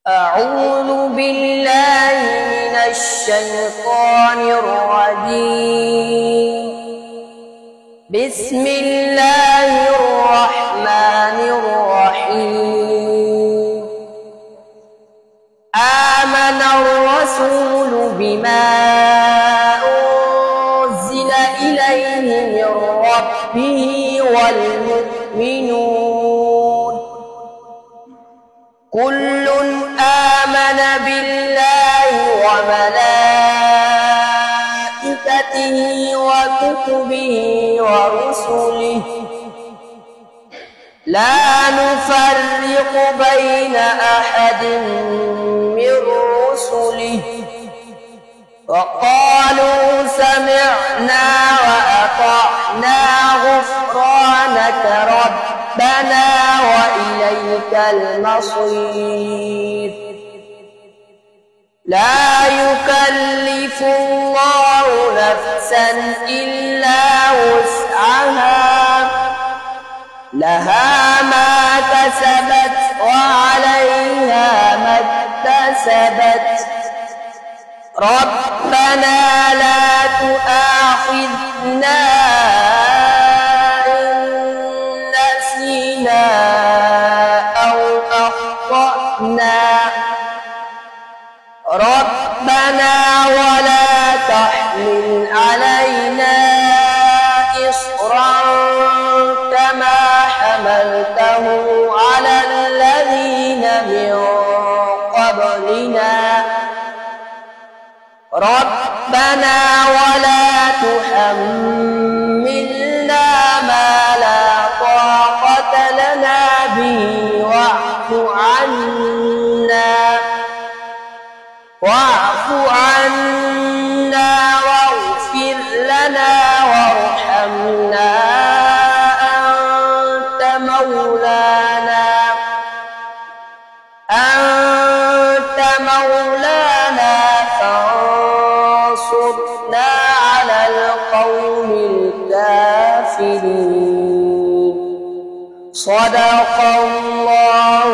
أعوذ بالله من الشيطان الرجيم. بسم الله الرحمن الرحيم. آمن الرسول بما أنزل إليه من ربه والمؤمنون كل آمن بالله وملائكته وكتبه ورسله لا نفرق بين أحد من رسله وقالوا سمعنا وأطعنا غفرانك ربنا وإليك المصير. لا يكلف الله نفسا إلا وسعها لها ما كسبت وعليها ما اكتسبت ربنا لا تؤاخذنا إن نسينا أو أخطأنا ربنا ولا تحمل علينا إصرا كما حملته على الذين من قبلنا ربنا ولا تحملنا ما لا طاقة لنا به واعف عنا واغفر لنا وارحمنا أنت مولانا فانصرنا على القوم الكافرين. صدق الله